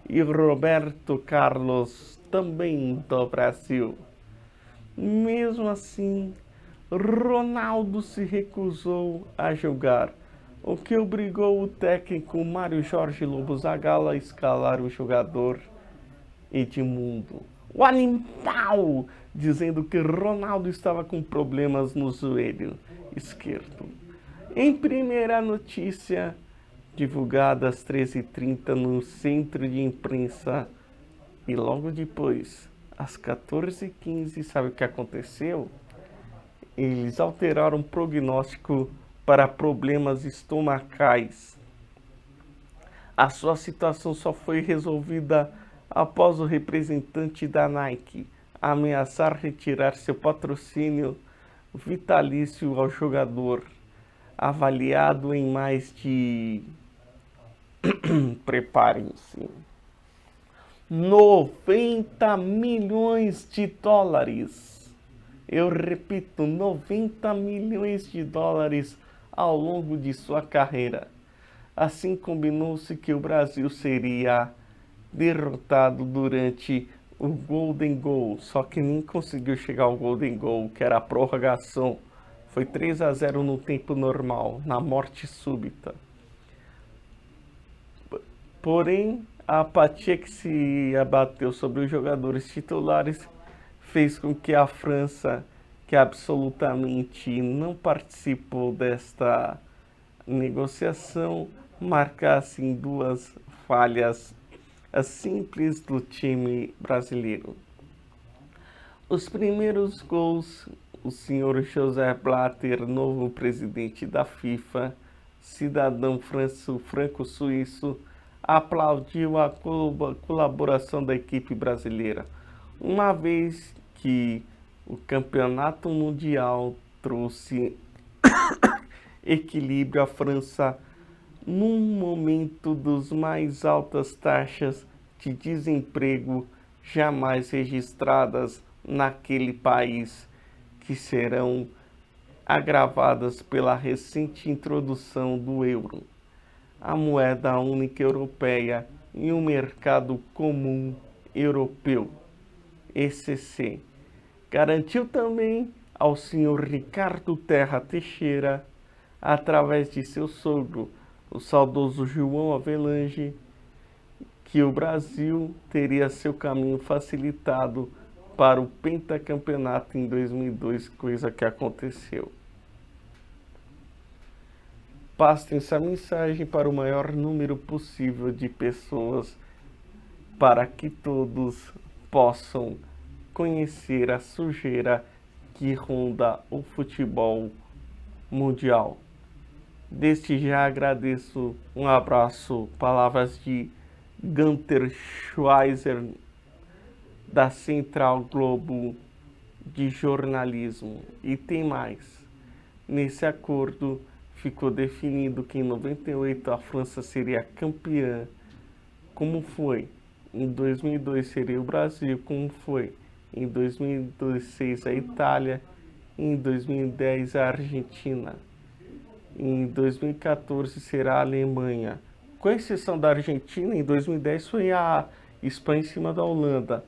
e Roberto Carlos também do Brasil. Mesmo assim, Ronaldo se recusou a jogar, o que obrigou o técnico Mário Jorge Lobo Zagallo a escalar o jogador Edmundo, o animal, dizendo que Ronaldo estava com problemas no joelho esquerdo. Em primeira notícia, divulgada às 13h30 no centro de imprensa, e logo depois, às 14h15, sabe o que aconteceu? Eles alteraram o prognóstico para problemas estomacais. A sua situação só foi resolvida após o representante da Nike ameaçar retirar seu patrocínio vitalício ao jogador, avaliado em mais de preparem-se, 90 milhões de dólares. Eu repito, 90 milhões de dólares ao longo de sua carreira. Assim combinou-se que o Brasil seria derrotado durante o Golden Goal, só que nem conseguiu chegar ao Golden Goal, que era a prorrogação. Foi 3-0 no tempo normal, na morte súbita. Porém, a apatia que se abateu sobre os jogadores titulares fez com que a França, que absolutamente não participou desta negociação, marcasse em 2 falhas simples do time brasileiro. Os primeiros gols, o senhor José Blatter, novo presidente da FIFA, cidadão franco-suíço, aplaudiu a colaboração da equipe brasileira, uma vez que o campeonato mundial trouxe equilíbrio à França num momento dos mais altas taxas de desemprego jamais registradas naquele país, que serão agravadas pela recente introdução do euro, a moeda única europeia e o mercado comum europeu, ECC. Garantiu também ao senhor Ricardo Terra Teixeira, através de seu sogro, o saudoso João Avelange, que o Brasil teria seu caminho facilitado para o pentacampeonato em 2002, coisa que aconteceu. Passe essa mensagem para o maior número possível de pessoas, para que todos possam conhecer a sujeira que ronda o futebol mundial. Desde já agradeço, um abraço, palavras de Gunter Schweizer, da Central Globo de Jornalismo. E tem mais. Nesse acordo ficou definido que em 98 a França seria campeã, como foi. Em 2002 seria o Brasil, como foi. Em 2006 a Itália. Em 2010 a Argentina. Em 2014 será a Alemanha. Com exceção da Argentina, em 2010 foi a Espanha em cima da Holanda.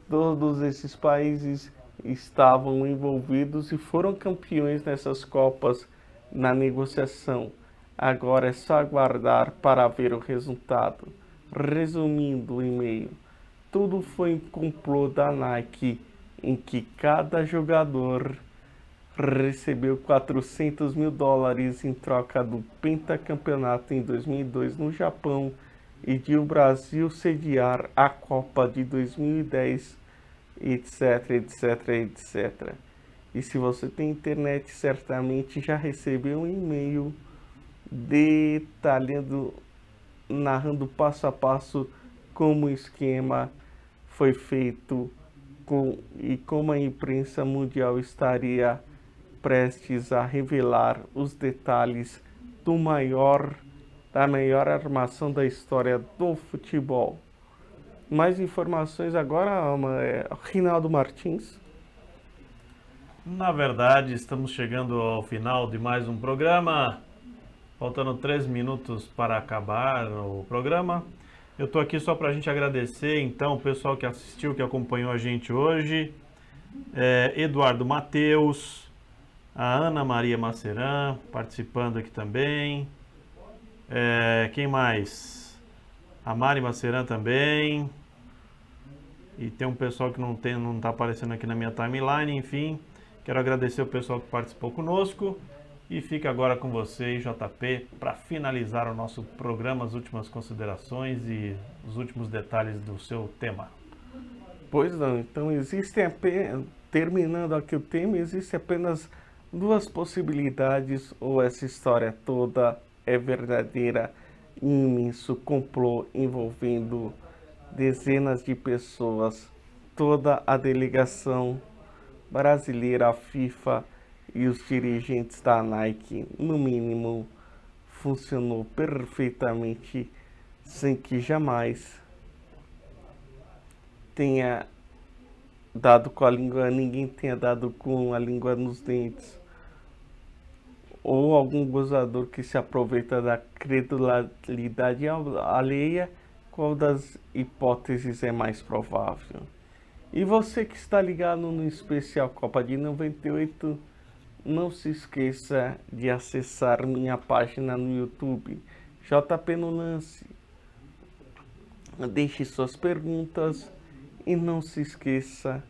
Todos esses países estavam envolvidos e foram campeões nessas Copas na negociação. Agora é só aguardar para ver o resultado. Resumindo o e-mail, tudo foi um complô da Nike, em que cada jogador recebeu 400 mil dólares em troca do pentacampeonato em 2002 no Japão e de o Brasil sediar a Copa de 2010, etc, etc, etc. E se você tem internet, certamente já recebeu um e-mail detalhando, narrando passo a passo como o esquema foi feito e como a imprensa mundial estaria prestes a revelar os detalhes da maior armação da história do futebol. Mais informações agora, Rinaldo Martins. Na verdade, estamos chegando ao final de mais um programa. Faltando 3 minutos para acabar o programa. Eu estou aqui só para a gente agradecer, então, o pessoal que assistiu, que acompanhou a gente hoje. Eduardo Mateus, a Ana Maria Maceran, participando aqui também. Quem mais? A Mari Maceran também. E tem um pessoal que não está aparecendo aqui na minha timeline, enfim. Quero agradecer o pessoal que participou conosco. E fica agora com vocês, JP, para finalizar o nosso programa, as últimas considerações e os últimos detalhes do seu tema. Pois não, então terminando aqui o tema, existe apenas 2 possibilidades: ou essa história toda é verdadeira, imenso complô envolvendo dezenas de pessoas, toda a delegação brasileira, a FIFA e os dirigentes da Nike, no mínimo, funcionou perfeitamente, sem que jamais tenha dado com a língua, ninguém tenha dado com a língua nos dentes, ou algum gozador que se aproveita da credulidade alheia. Qual das hipóteses é mais provável? E você que está ligado no especial Copa de 98, não se esqueça de acessar minha página no YouTube, JP no Lance. Deixe suas perguntas e não se esqueça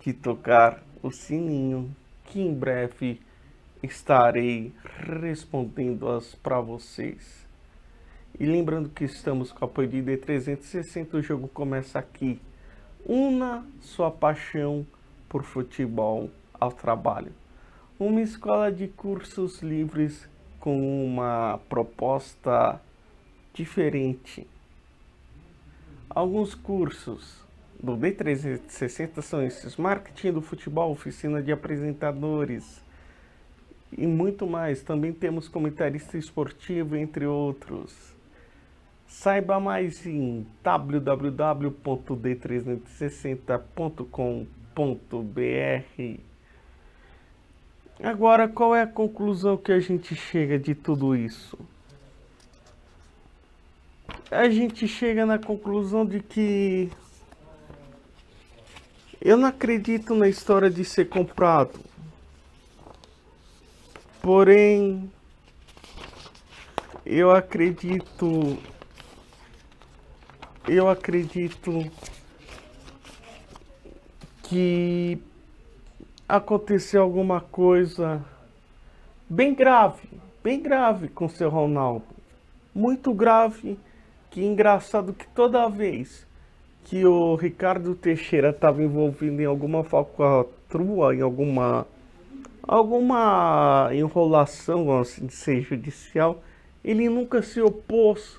de tocar o sininho, que em breve estarei respondendo-as para vocês. E lembrando que estamos com o apoio de ID360, o jogo começa aqui. Una sua paixão por futebol ao trabalho. Uma escola de cursos livres com uma proposta diferente. Alguns cursos do D360 são esses: marketing do futebol, oficina de apresentadores e muito mais. Também temos comentarista esportivo, entre outros. Saiba mais em www.d360.com.br. Agora, qual é a conclusão que a gente chega de tudo isso? A gente chega na conclusão de que eu não acredito na história de ser comprado. Porém, eu acredito que aconteceu alguma coisa bem grave com o seu Ronaldo. Muito grave, que engraçado que toda vez que o Ricardo Teixeira estava envolvido em alguma falcatrua, em alguma enrolação, assim, de ser judicial, ele nunca se opôs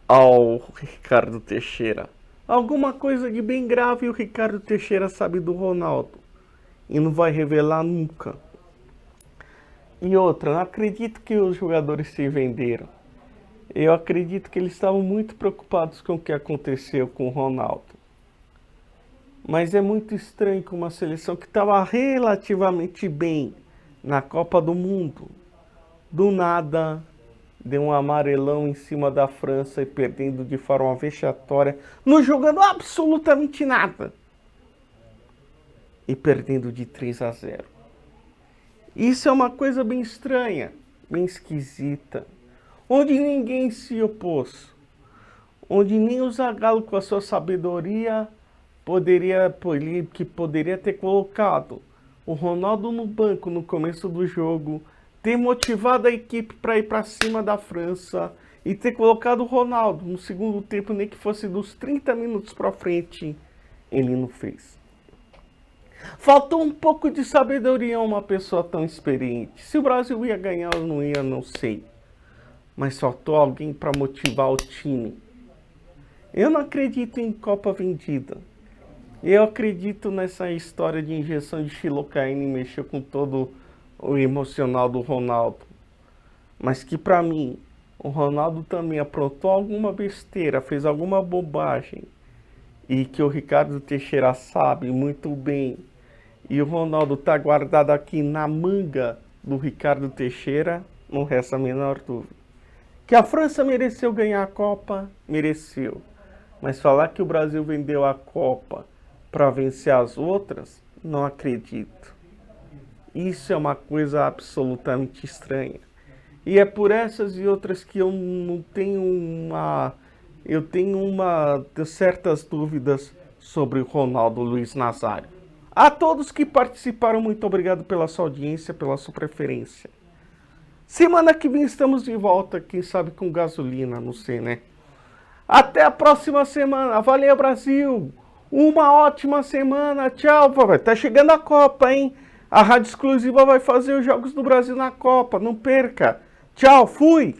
ao Ricardo Teixeira. Alguma coisa de bem grave o Ricardo Teixeira sabe do Ronaldo e não vai revelar nunca. E outra, não acredito que os jogadores se venderam. Eu acredito que eles estavam muito preocupados com o que aconteceu com o Ronaldo. Mas é muito estranho que uma seleção que estava relativamente bem na Copa do Mundo, do nada, deu um amarelão em cima da França e perdendo de forma vexatória, não jogando absolutamente nada. E perdendo de 3-0. Isso é uma coisa bem estranha, bem esquisita, onde ninguém se opôs. onde nem o Zagallo, com a sua sabedoria, poderia ter colocado o Ronaldo no banco no começo do jogo, ter motivado a equipe para ir para cima da França e ter colocado o Ronaldo no segundo tempo, nem que fosse dos 30 minutos para frente, ele não fez. Faltou um pouco de sabedoria a uma pessoa tão experiente. Se o Brasil ia ganhar ou não ia, não sei. Mas faltou alguém para motivar o time. Eu não acredito em Copa vendida. Eu acredito nessa história de injeção de xilocaína e mexer com todo o emocional do Ronaldo. Mas que para mim, o Ronaldo também aprontou alguma besteira, fez alguma bobagem. E que o Ricardo Teixeira sabe muito bem. E o Ronaldo tá guardado aqui na manga do Ricardo Teixeira, não resta a menor dúvida. Que a França mereceu ganhar a Copa, mereceu. Mas falar que o Brasil vendeu a Copa para vencer as outras, não acredito. Isso é uma coisa absolutamente estranha. E é por essas e outras que eu não tenho eu tenho certas dúvidas sobre o Ronaldo Luiz Nazário. A todos que participaram, muito obrigado pela sua audiência, pela sua preferência. Semana que vem estamos de volta, quem sabe com gasolina, não sei, né? Até a próxima semana. Valeu, Brasil! Uma ótima semana. Tchau, papai. Tá chegando a Copa, hein? A Rádio Exclusiva vai fazer os Jogos do Brasil na Copa. Não perca. Tchau, fui!